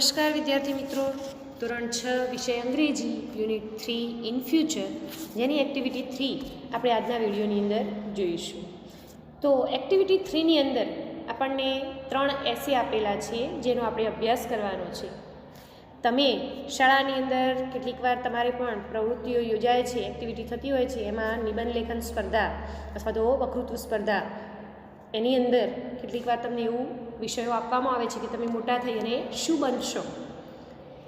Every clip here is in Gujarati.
નમસ્કાર વિદ્યાર્થી મિત્રો, ધોરણ 6 વિષય અંગ્રેજી યુનિટ 3 ઇન ફ્યુચર, જેની એક્ટિવિટી 3 આપણે આજના વિડીયોની અંદર જોઈશું. તો એક્ટિવિટી 3ની અંદર આપણને 3 એસે આપેલા છે જેનો આપણે અભ્યાસ કરવાનો છે. તમે શાળાની અંદર કેટલીક વાર તમારે પણ પ્રવૃત્તિઓ યોજાય છે, એક્ટિવિટી થતી હોય છે, એમાં નિબંધ લેખન સ્પર્ધા અથવા તો વક્તૃત્વ સ્પર્ધા, એની અંદર કેટલીક વાર તમને એવું વિષયો આપવામાં આવે છે કે તમે મોટા થઈ અને શું બનશો.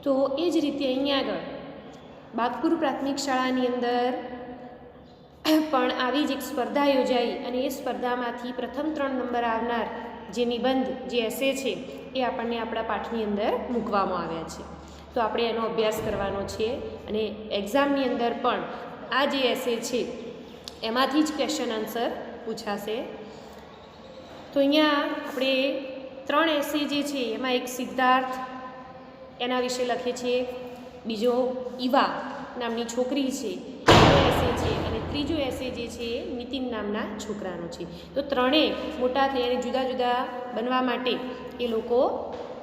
તો એ જ રીતે અહીંયા આગળ બાગપુર પ્રાથમિક શાળાની અંદર પણ આવી જ એક સ્પર્ધા યોજાઈ અને એ સ્પર્ધામાંથી પ્રથમ 3 નંબર આવનાર જે નિબંધ, જે એસે છે, એ આપણને આપણા પાઠની અંદર મૂકવામાં આવ્યા છે. તો આપણે એનો અભ્યાસ કરવાનો છે અને એક્ઝામની અંદર પણ આ જે એસે છે એમાંથી જ ક્વેશ્ચન આન્સર પૂછાશે. તો અહીંયા આપણે 3 એસે જે છે એમાં એક સિદ્ધાર્થ એના વિશે લખીએ છીએ, બીજો ઈવા નામની છોકરી છે એનો એસે છે, અને ત્રીજો એસે જે છે એ નીતિન નામના છોકરાનો છે. તો ત્રણેય મોટા થઈ અને જુદા જુદા બનવા માટે એ લોકો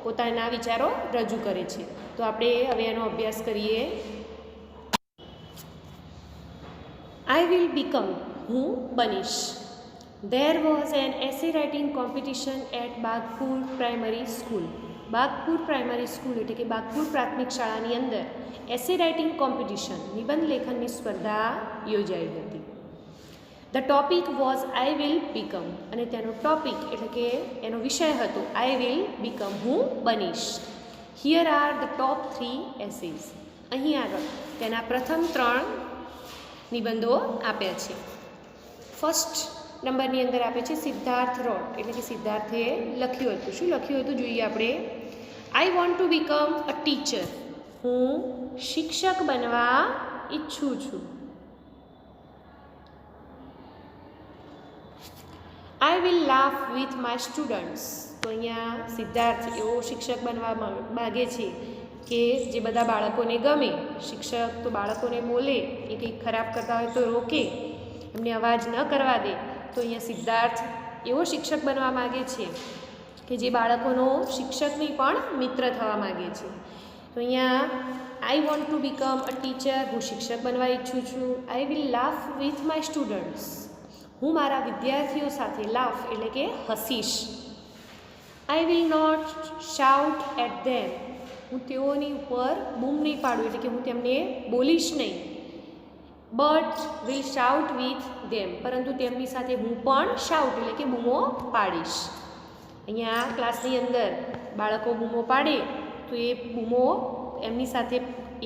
પોતાના વિચારો રજૂ કરે છે. તો આપણે હવે એનો અભ્યાસ કરીએ. આઈ વિલ બીકમ, હું બનીશ. There was an essay writing competition at Bagpur Primary School. Bagpur primary school એટલે કે બાગપુર પ્રાથમિક શાળાની અંદર એસે રાઇટિંગ કોમ્પિટિશન, નિબંધ લેખનની સ્પર્ધા યોજાઈ હતી. The topic was I will become, અને તેનો ટોપિક એટલે કે એનો વિષય હતો આઈ વિલ બીકમ, હું બનીશ. Here are the top 3 essays. અહીં આગળ તેના પ્રથમ 3 નિબંધો આપ્યા છે. ફર્સ્ટ નંબરની અંદર આપે છે સિદ્ધાર્થ રોટ, એટલે કે સિદ્ધાર્થે લખ્યું હતું. શું લખ્યું હતું જોઈએ આપણે. આઈ want to become a teacher, હું શિક્ષક બનવા ઈચ્છું છું. I will laugh with my students. તો અહીંયા સિદ્ધાર્થ એવો શિક્ષક બનવા માગે છે કે જે બધા બાળકોને ગમે. શિક્ષક તો બાળકોને બોલે, એ કંઈક ખરાબ કરતા હોય તો રોકે, એમને અવાજ ન કરવા દે. તો અહીંયા સિદ્ધાર્થ એવો શિક્ષક બનવા માગે છે કે જે બાળકોનો શિક્ષકની પણ મિત્ર થવા માગે છે. તો અહીંયા I want to become a teacher, હું શિક્ષક બનવા ઈચ્છું છું. I will laugh with my students, હું મારા વિદ્યાર્થીઓ સાથે લાફ એટલે કે હસીશ. I will not shout at them, હું તેઓની ઉપર બૂમ નહીં પાડું એટલે કે હું તેમને બોલીશ નહીં. But will shout with them, પરંતુ તેમની સાથે હું પણ શાઉટ એટલે કે બૂમો પાડીશ. અહીંયા ક્લાસની અંદર બાળકો બૂમો પાડે તો એ બૂમો એમની સાથે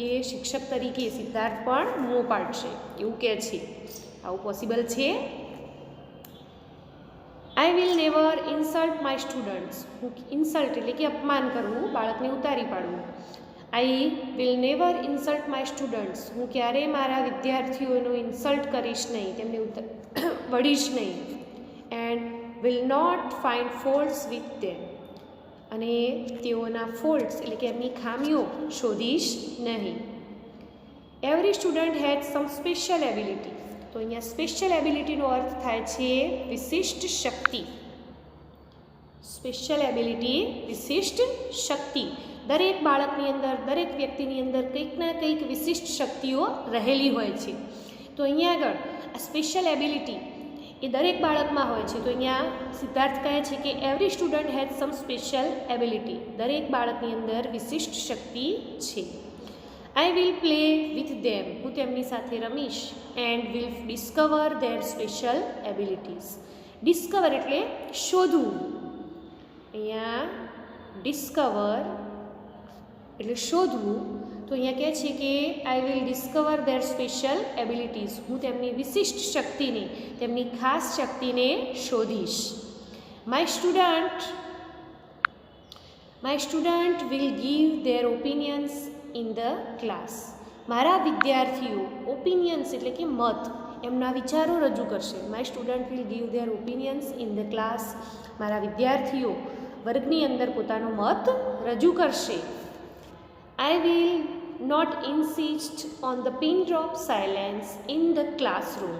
એ શિક્ષક તરીકે સિદ્ધાર્થ પણ બૂમો પાડશે એવું કહે છે. આવું પોસિબલ છે? I will never insult my students, હું ઇન્સલ્ટ એટલે કે અપમાન કરવું, બાળકને ઉતારી પાડવું. I will never insult my students, હું ક્યારેય મારા વિદ્યાર્થીઓનો ઇન્સલ્ટ કરીશ નહીં, તેમને વળીશ નહીં. And will not find faults with them, અને તેઓના ફોલ્ટ્સ એટલે કે એમની ખામીઓ શોધીશ નહીં. Every student had some special ability. તો અહીંયા સ્પેશિયલ એબિલિટીનો અર્થ થાય છે વિશિષ્ટ શક્તિ. સ્પેશિયલ એબિલિટી, વિશિષ્ટ શક્તિ. દરેક બાળકની અંદર, દરેક વ્યક્તિની અંદર કંઈક ના કંઈક વિશિષ્ટ શક્તિઓ રહેલી હોય છે. તો અહીંયા આગળ આ સ્પેશિયલ એબિલિટી એ દરેક બાળકમાં હોય છે. તો અહીંયા સિદ્ધાર્થ કહે છે કે every student has some special ability, દરેક બાળકની અંદર વિશિષ્ટ શક્તિ છે. I will play with them, હું તેમની સાથે રમીશ. And will discover their special abilities. Discover એટલે શોધવું. અહીંયા ડિસ્કવર એટલે શોધવું. તો અહીંયા કહે છે કે I will discover their special abilities, હું તેમની વિશિષ્ટ શક્તિને, તેમની ખાસ શક્તિને શોધીશ. My student will give their opinions in the class. મારા વિદ્યાર્થીઓ, ઓપિનિયન્સ એટલે કે મત, એમના વિચારો રજૂ કરશે. My student will give their opinions in the class, મારા વિદ્યાર્થીઓ વર્ગની અંદર પોતાનો મત રજૂ કરશે. I will not insist on the pin drop silence in the classroom.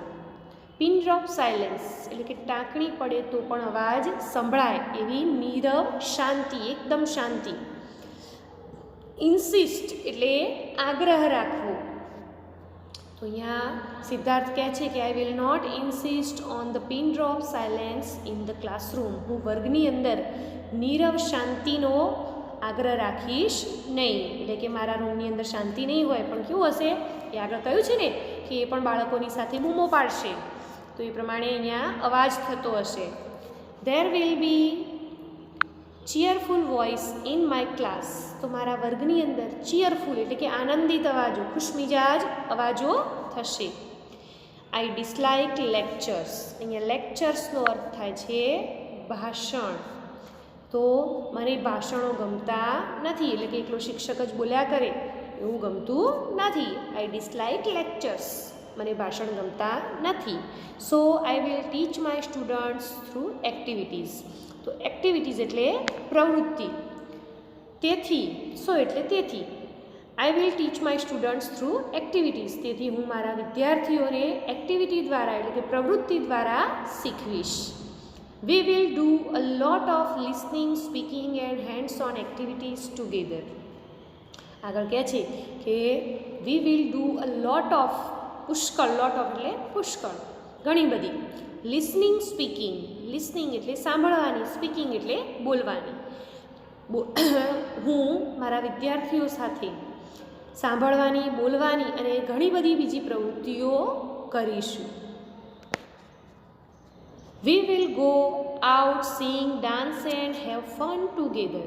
Pin drop silence એટલે કે ટાંકણી પડે તો પણ અવાજ સંભળાય એવી નીરવ શાંતિ, એકદમ શાંતિ. ઇન્સિસ્ટ એટલે આગ્રહ રાખવો. તો અહીંયા સિદ્ધાર્થ કહે છે કે I will not insist on the pin drop silence in the classroom. હું વર્ગની અંદર નીરવ શાંતિનો આગ્રહ રાખીશ નહીં. એટલે કે મારા રૂમની અંદર શાંતિ નહીં હોય, પણ કેવું હશે એ આગળ કહ્યું છે ને કે એ પણ બાળકોની સાથે બૂમો પાડશે. તો એ પ્રમાણે અહીંયા અવાજ થતો હશે. There will be ચીયરફુલ voice in my class. તો મારા વર્ગની અંદર ચીયરફુલ એટલે કે આનંદિત અવાજો, ખુશમિજાજ અવાજો થશે. આઈ ડિસલાઇક લેક્ચર્સ. અહીંયા લેક્ચર્સનો અર્થ થાય છે ભાષણ. તો મને ભાષણો ગમતા નથી, એટલે કે એકલો શિક્ષક જ બોલ્યા કરે એવું ગમતું નથી. I dislike lectures. મને ભાષણ ગમતા નથી. So I will teach my students through activities. તો એક્ટિવિટીઝ એટલે પ્રવૃત્તિ. તેથી સો એટલે તેથી. I will teach my students through activities. તેથી હું મારા વિદ્યાર્થીઓને એક્ટિવિટી દ્વારા એટલે કે પ્રવૃત્તિ દ્વારા શીખવીશ. We will do a lot of listening, speaking and hands-on activities together. આગળ કહે છે કે we will do a lot of, પુષ્કળ, lot of એટલે પુષ્કળ, ઘણી બધી. Listening, speaking. લિસનિંગ એટલે સાંભળવાની, સ્પીકિંગ એટલે બોલવાની. હું મારા વિદ્યાર્થીઓ સાથે સાંભળવાની, બોલવાની અને ઘણી બધી બીજી પ્રવૃત્તિઓ કરીશું. We will go out, sing, dance and have fun together.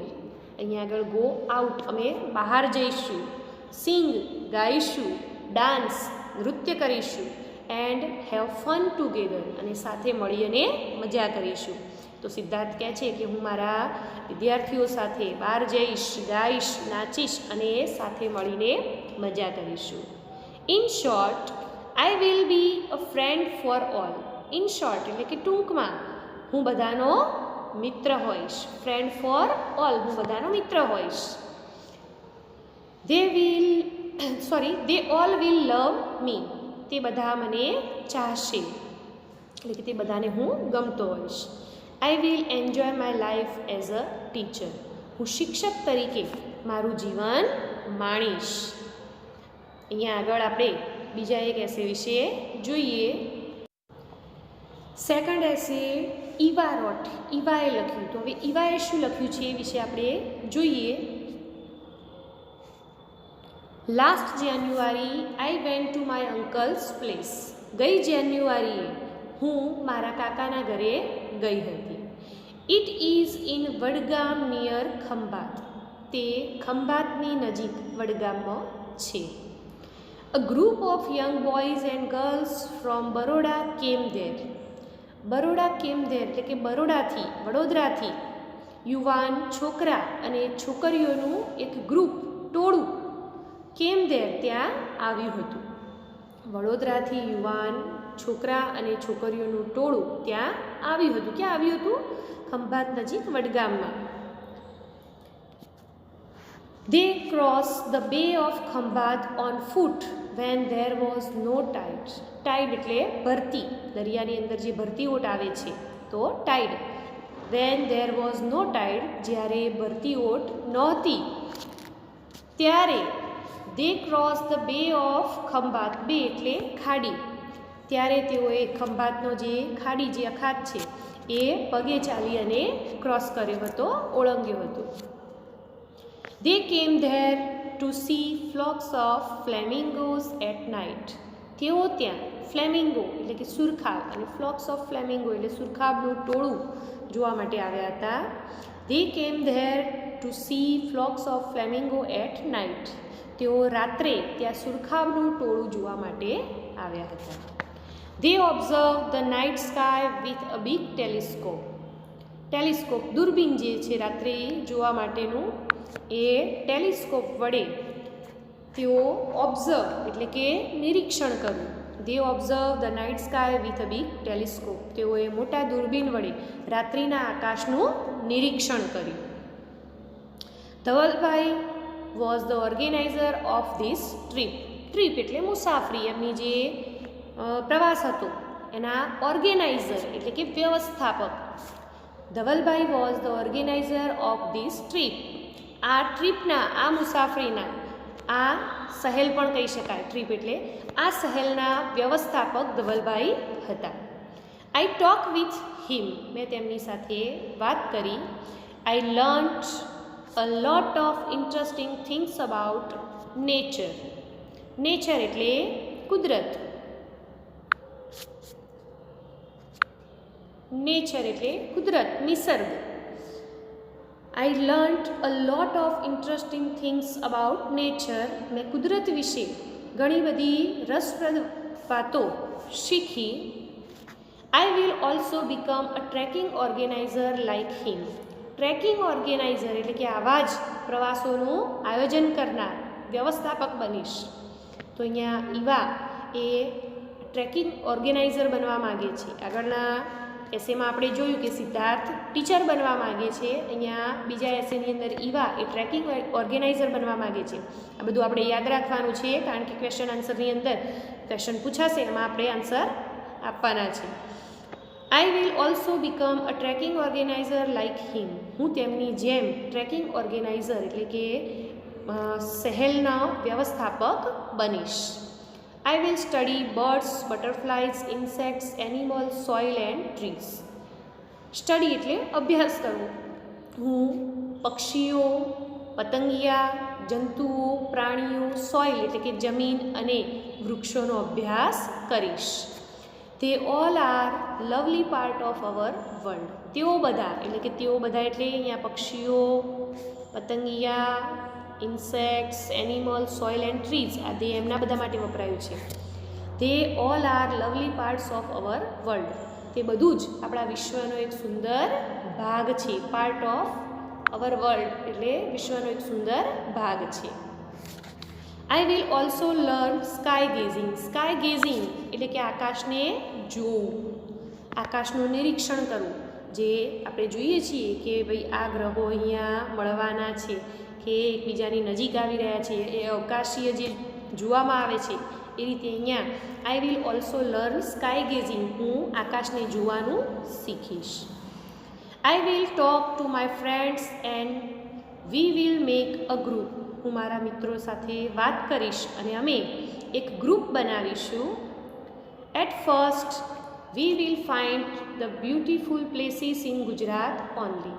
અહીંયા આગળ go out અમે બહાર જઈશું, sing ગાઈશું, dance નૃત્ય કરીશું, and have fun together અને સાથે મળીને મજા કરીશું. તો સિદ્ધાર્થ કહે છે કે હું મારા વિદ્યાર્થીઓ સાથે બહાર જઈશ, ગાઈશ, નાચીશ અને સાથે મળીને મજા કરીશું. In short, I will be a friend for all. In short એટલે કે ટૂંકમાં હું બધાનો મિત્ર હોઈશ. ફ્રેન્ડ ફોર ઓલ, હું બધાનો મિત્ર હોઈશ. દે ઓલ વિલ લવ મી. તે બધા મને ચાહશે, એટલે કે તે બધાને હું ગમતો હોઈશ. આઈ will enjoy my life as a teacher. હું શિક્ષક તરીકે મારું જીવન માણીશ. અહીંયા આગળ આપણે બીજા એક એસે વિશે જોઈએ. સેકન્ડ એસે ઈવા રોટ. ઈવાએ લખ્યું. તો હવે ઈવાએ શું લખ્યું છે એ વિશે આપણે જોઈએ. Last January I went to my uncle's place. ગઈ જાન્યુઆરીએ હું મારા કાકાના ઘરે ગઈ હતી. It is in Vadgam near Khambhat. તે ખંભાતની નજીક વડગામમાં છે. A group of young boys and girls from Baroda came there. Baroda came there એટલે કે બરોડાથી, વડોદરાથી યુવાન છોકરા અને છોકરીઓનું એક ગ્રુપ, ટોળું કેમ ધેર ત્યાં આવ્યું હતું. વડોદરાથી યુવાન છોકરા અને છોકરીઓનું ટોળું ત્યાં આવ્યું હતું. ક્યાં આવ્યું હતું? ખંભાત નજીક વડગામમાં. They crossed the bay of Khambat on foot when there was no tide. Tide એટલે ભરતી, દરિયાની અંદર જે ભરતી ઓટ આવે છે તો ટાઈડ. When there was no tide, જ્યારે ભરતી ઓટ નહોતી ત્યારે they crossed the bay of Khambat. બે એટલે ખાડી. ત્યારે તેઓએ ખંભાતનો જે ખાડી, જે અખાત છે એ પગે ચાલી અને ક્રોસ કર્યો હતો, ઓળંગ્યો હતો. They came there to see flocks of flamingos at night. તેઓ ત્યાં ફ્લેમિંગો એટલે કે સુરખાબ અને ફ્લોક્સ ઓફ ફ્લેમિંગો એટલે સુરખાબનું ટોળું જોવા માટે આવ્યા હતા. They came there to see flocks of flamingo at night. તેઓ રાત્રે ત્યાં સુરખાબનું ટોળું જોવા માટે આવ્યા હતા. They observed the night sky with a big telescope. Telescope, દૂરબીન જે છે રાત્રે જોવા માટેનું, એ ટેલિસ્કોપ વડે તેઓ ઓબ્ઝર્વ એટલે કે નિરીક્ષણ કર્યું. They observe the night sky with a big telescope. તેઓએ મોટા દૂરબીન વડે રાત્રિના આકાશનું નિરીક્ષણ કર્યું. Dhavalbhai was the organizer of this trip. Trip એટલે મુસાફરી, એમની જે પ્રવાસ હતો એના ઓર્ગેનાઇઝર એટલે કે વ્યવસ્થાપક. Dhavalbhai was the organizer of this trip આ ટ્રીપના, આ મુસાફરીના, આ સહેલ પણ કહી શકાય, ટ્રીપ એટલે આ સહેલના વ્યવસ્થાપક ધવલભાઈ હતા. આઈ ટોક વિથ હિમ, મેં તેમની સાથે વાત કરી. I learnt a lot of interesting things about nature. Nature એટલે કુદરત. નેચર એટલે કુદરત, નિસર્ગ. I learnt a lot of interesting things about nature. મેં કુદરત વિશે ઘણી બધી રસપ્રદ વાતો શીખી. I will also become a trekking organizer like him. Trekking organizer એટલે કે આવા જ પ્રવાસોનું આયોજન કરનાર વ્યવસ્થાપક બનીશ. તો અહીંયા ઈવા એ ટ્રેકિંગ ઓર્ગેનાઇઝર બનવા માગે છે. આગળના એસેમાં આપણે જોયું કે સિદ્ધાર્થ ટીચર બનવા માગે છે. અહીંયા બીજા એસેની અંદર ઈવા એ ટ્રેકિંગ ઓર્ગેનાઇઝર બનવા માગે છે. આ બધું આપણે યાદ રાખવાનું છે, કારણ કે ક્વેશ્ચન આન્સરની અંદર ક્વેશ્ચન પૂછાશે, એમાં આપણે આન્સર આપવાના છે. I will also become a trekking organizer like him. હું તેમની જેમ ટ્રેકિંગ ઓર્ગેનાઇઝર એટલે કે સહેલના વ્યવસ્થાપક બનીશ. I will study birds, butterflies, insects, animals, soil and trees. Study એટલે અભ્યાસ કરવો. હું પક્ષીઓ, પતંગિયા, જંતુઓ, પ્રાણીઓ, સોઇલ એટલે કે જમીન અને વૃક્ષોનો અભ્યાસ કરીશ. They all are lovely part of our world. તેઓ બધા એટલે કે તેઓ બધા એટલે અહીંયા પક્ષીઓ, પતંગિયા, insects, animals, soil and trees, આ તે એમના બધા માટે વપરાયું છે. They all are lovely parts of our world. તે બધું જ આપણા વિશ્વનો એક સુંદર ભાગ છે. પાર્ટ ઓફ અવર વર્લ્ડ એટલે વિશ્વનો એક સુંદર ભાગ છે. I will also learn sky gazing. Sky gazing એટલે કે આકાશને જોવું, આકાશનું નિરીક્ષણ કરવું. જે આપણે જોઈએ છીએ કે ભાઈ આ ગ્રહો અહીંયા મળવાના છે કે એકબીજાની નજીક આવી રહ્યા છે, એ અવકાશીય જે જોવામાં આવે છે, એ રીતે અહીંયા I will also learn sky gazing. હું આકાશને જોવાનું શીખીશ. I will talk to my friends and we will make a group. હું મારા મિત્રો સાથે વાત કરીશ અને અમે એક ગ્રુપ બનાવીશું. At first we will find the beautiful places in Gujarat only.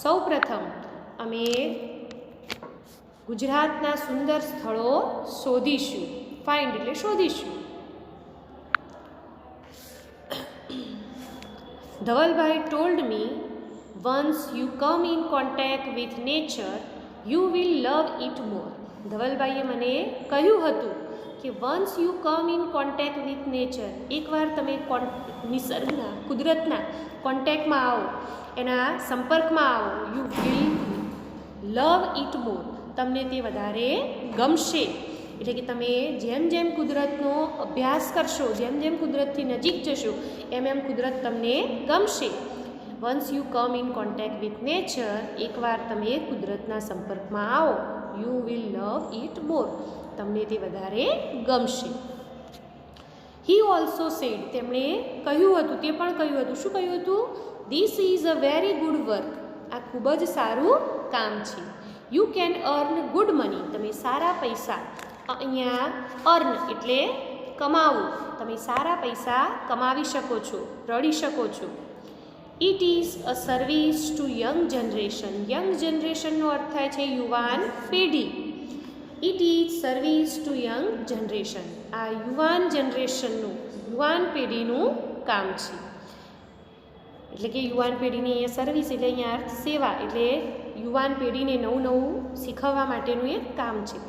સૌ પ્રથમ અમે ગુજરાતના સુંદર સ્થળો શોધીશું. ફાઇન્ડ એટલે શોધીશું. Dhavalbhai told me once you come in contact with nature you will love it more. ધવલભાઈએ મને કહ્યું હતું કે once you come in contact with nature, એકવાર તમે નિસર્ગના, કુદરતના કોન્ટેક્ટમાં આવો, એના સંપર્કમાં આવો, you will love it more, તમને તે વધારે ગમશે. એટલે કે તમે જેમ જેમ કુદરતનો અભ્યાસ કરશો, જેમ જેમ કુદરતથી નજીક જશો, એમ એમ કુદરત તમને ગમશે. Once you come in contact with nature, એકવાર તમે કુદરતના સંપર્કમાં આવો, you will love it more, તમને તે વધારે ગમશે. હી ઓલ્સો સેડ, તેમણે કહ્યું હતું, તે પણ કહ્યું હતું. શું કહ્યું હતું? This is a very good work, આ ખૂબ જ સારું કામ છે. You can earn good money, તમે સારા પૈસા, અહીંયા અર્ન એટલે કમાવું, તમે સારા પૈસા કમાવી શકો છો, રળી શકો છો. It is a service to young generation, young જનરેશનનો અર્થ થાય છે યુવાન પેઢી. It is service to young generation, આ યુવાન જનરેશનનું, યુવાન પેઢીનું કામ છે. એટલે કે યુવાન પેઢીની અહીંયા સર્વિસ એટલે અહીંયા અર્થ સેવા, એટલે યુવાન પેઢીને નવું નવું શીખવવા માટેનું એક કામ છે.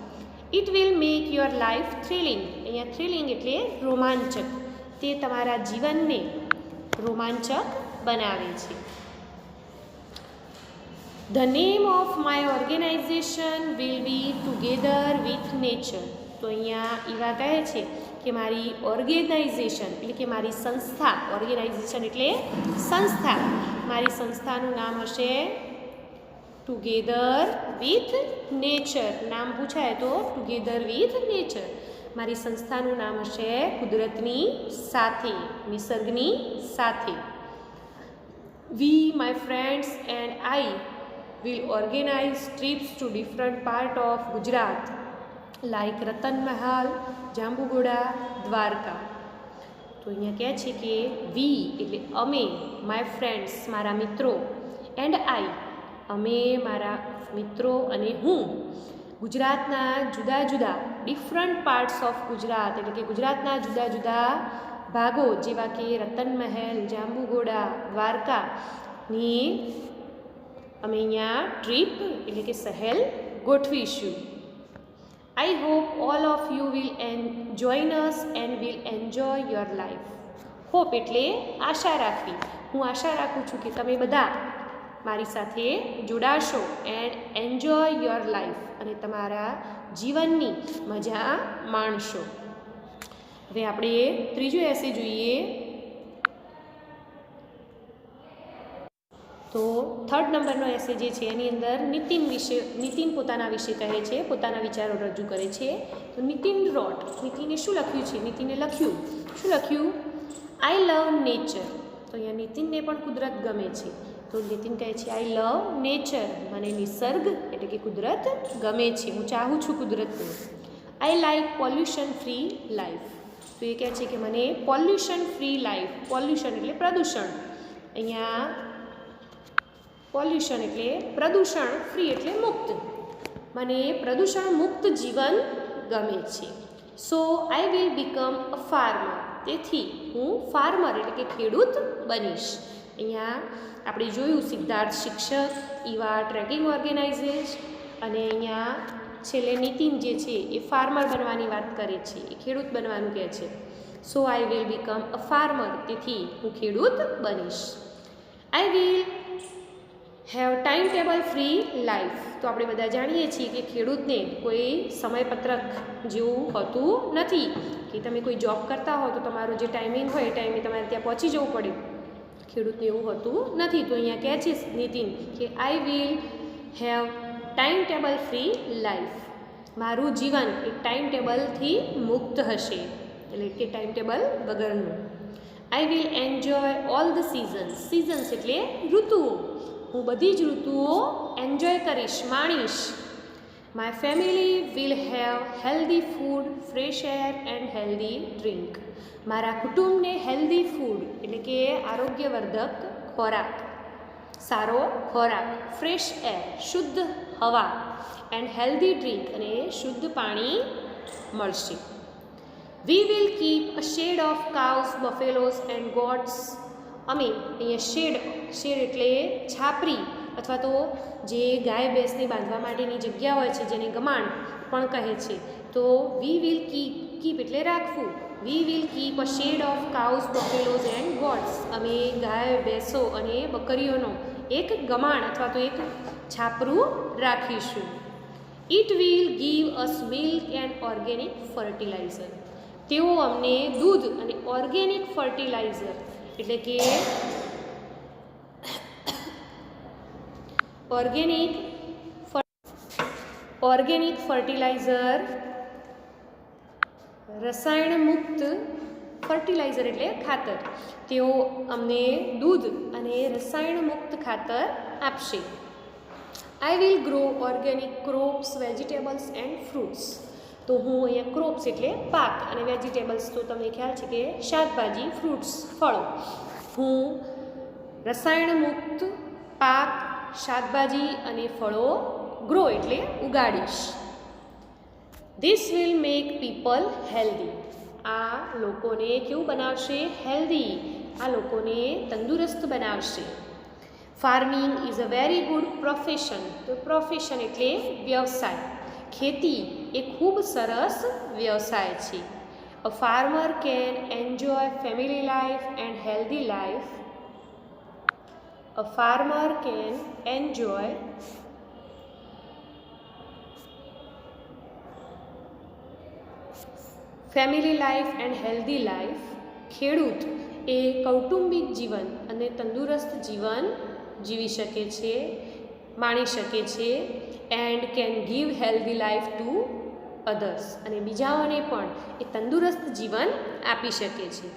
It will make your life thrilling, અહીંયા થ્રિલિંગ એટલે રોમાંચક, તે તમારા જીવનને રોમાંચક બનાવે છે. The name of my organization will be together with nature. તો અહીંયા ઈવા કહે છે કે મારી ઓર્ગેનાઇઝેશન એટલે કે મારી સંસ્થા, ઓર્ગેનાઇઝેશન એટલે સંસ્થા, મારી સંસ્થાનું નામ હશે ટુગેધર વિથ નેચર. નામ પૂછાય તો ટુગેધર વિથ નેચર. મારી સંસ્થાનું નામ હશે કુદરતની સાથે, નિસર્ગની સાથે. We, my friends and I will organize trips to different part of Gujarat like Ratan Mahal, Jambughoda, Dwarka. તો અહીંયા કહે છે કે વી એટલે અમે, માય ફ્રેન્ડ્સ મારા મિત્રો, એન્ડ આઈ અમે મારા મિત્રો અને હું ગુજરાતના જુદા જુદા ડિફરન્ટ પાર્ટ્સ ઓફ ગુજરાત એટલે કે ગુજરાતના જુદા જુદા ભાગો જેવા કે રતન મહેલ, જાંબુઘોડા, દ્વારકાની અમે અહીંયા ટ્રીપ એટલે કે સહેલ ગોઠવીશું. I hope all of you will join us and will enjoy your life. Hope એટલે આશા રાખવી. હું આશા રાખું છું કે તમે બધા મારી સાથે જોડાશો એન્ડ એન્જોય યોર લાઈફ અને તમારા જીવનની મજા માણશો. હવે આપણે ત્રીજો એસે જોઈએ. તો થર્ડ નંબરનો એસે જે છે એની અંદર નીતિન પોતાના વિશે કહે છે, પોતાના વિચારો રજૂ કરે છે. તો નીતિન રોટ, નીતિને શું લખ્યું છે? નીતિને લખ્યું શું લખ્યું? આઈ લવ નેચર. તો અહીંયા નીતિનને પણ કુદરત ગમે છે. તો નીતિન કહે છે આઈ લવ નેચર, મને નિસર્ગ એટલે કે કુદરત ગમે છે, હું ચાહું છું કુદરતને. I like pollution free life. તો એ કહે છે કે મને પોલ્યુશન ફ્રી લાઈફ, પોલ્યુશન એટલે પ્રદૂષણ, અહીંયા પોલ્યુશન એટલે પ્રદૂષણ, ફ્રી એટલે મુક્ત, મને પ્રદૂષણ મુક્ત જીવન ગમે છે. So I will become a farmer. તેથી હું ફાર્મર એટલે કે ખેડૂત બનીશ. અહીંયા આપણે જોયું સિદ્ધાર્થ શિક્ષક, ઈવા ટ્રેકિંગ ઓર્ગેનાઇઝેશ અને અહીંયા છેલ્લે નીતિન જે છે એ ફાર્મર બનવાની વાત કરે છે, એ ખેડૂત બનવાનું કહે છે. So I will become a farmer. તેથી હું ખેડૂત બનીશ. I will have time table free life. તો આપણે બધા જાણીએ છીએ કે ખેડૂતને કોઈ સમયપત્રક જેવું હોતું નથી કે તમે કોઈ જોબ કરતા હો તો તમારું જે ટાઈમિંગ હોય એ ટાઈમે તમારે ત્યાં પહોંચી જવું પડે. ખેડૂતને એવું હોતું નથી. તો અહીંયા કહે છે નીતિન કે I will have time table free life. મારું જીવન એક ટાઈમ ટેબલથી મુક્ત હશે એટલે કે ટાઈમ ટેબલ વગરનું. I will enjoy all the seasons. Seasons એટલે ઋતુઓ. હું બધી જ ઋતુઓ એન્જોય કરીશ, માણીશ. My family will have healthy food, fresh air and healthy drink. મારા કુટુંબને હેલ્ધી ફૂડ એટલે કે આરોગ્યવર્ધક ખોરાક, સારો ખોરાક, ફ્રેશ એર શુદ્ધ હવા, એન્ડ હેલ્ધી ડ્રિંક અને શુદ્ધ પાણી મળશે. We will keep a shed of cows, buffaloes and goats. અમે અહીંયા શેડ એટલે છાપરી અથવા તો જે ગાય ભેંસને બાંધવા માટેની જગ્યા હોય છે જેને ગમાણ પણ કહે છે. તો વી વિલ કીપ એટલે રાખવું. We will keep a shed of cows, buffaloes and goats. અમે ગાય ભેંસો અને બકરીઓનો એક ગમાણ અથવા તો એક છાપરું રાખીશું. It will give us milk and organic fertilizer. તેઓ અમને દૂધ અને ઓર્ગેનિક ફર્ટિલાઇઝર એટલે કે ઓર્ગેનિક ફર્ટિલાઇઝર, રસાયણ મુક્ત ફર્ટિલાઇઝર એટલે ખાતર, તેઓ અમને દૂધ અને રસાયણ મુક્ત ખાતર આપશે. I will grow organic crops, vegetables and fruits. તો હું અહીંયા ક્રોપ્સ એટલે પાક અને વેજીટેબલ્સ તો તમને ખ્યાલ છે કે શાકભાજી, ફ્રૂટ્સ ફળો. હું રસાયણ મુક્ત પાક, શાકભાજી અને ફળો ગ્રો એટલે ઉગાડીશ. This will make people healthy. આ લોકોને કેવું બનાવશે? હેલ્ધી. આ લોકોને તંદુરસ્ત બનાવશે. Farming is a very good profession. તો પ્રોફેશન એટલે વ્યવસાય. ખેતી એ ખૂબ સરસ વ્યવસાય છે. A farmer can enjoy family life and healthy life. A farmer can enjoy family life and healthy life. ખેડૂત એ કૌટુંબિક જીવન અને તંદુરસ્ત જીવન જીવી શકે છે, માણી શકે છે. And can give healthy life two others. અને બીજાઓને પણ એ તંદુરસ્ત જીવન આપી શકે છે.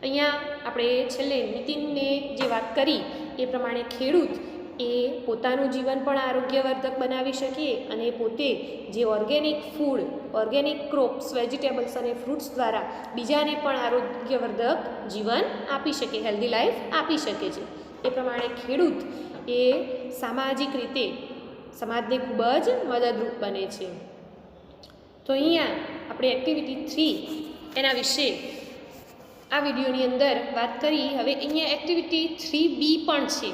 અહીંયા આપણે છેલ્લે નીતિનને જે વાત કરી એ પ્રમાણે ખેડૂત એ પોતાનું જીવન પણ આરોગ્યવર્ધક બનાવી શકે અને પોતે જે organic food, organic crops, vegetables અને ફ્રૂટ્સ દ્વારા બીજાને પણ આરોગ્યવર્ધક જીવન આપી શકે, હેલ્ધી લાઈફ આપી શકે છે. એ પ્રમાણે ખેડૂત એ સામાજિક રીતે સમાજને ખૂબ જ મદદરૂપ બને છે. તો અહીંયા આપણે એક્ટિવિટી 3 એના વિશે આ વિડીયોની અંદર વાત કરી. હવે અહીંયા એક્ટિવિટી 3B પણ છે,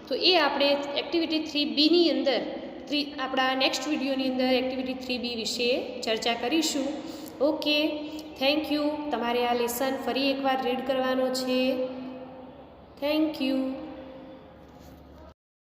તો એ આપણે એક્ટિવિટી 3Bની અંદર આપણા નેક્સ્ટ વિડીયોની અંદર એક્ટિવિટી 3B વિશે ચર્ચા કરીશું. Okay, thank you. તમારે આ લેસન ફરી એકવાર રીડ કરવાનો છે. Thank you.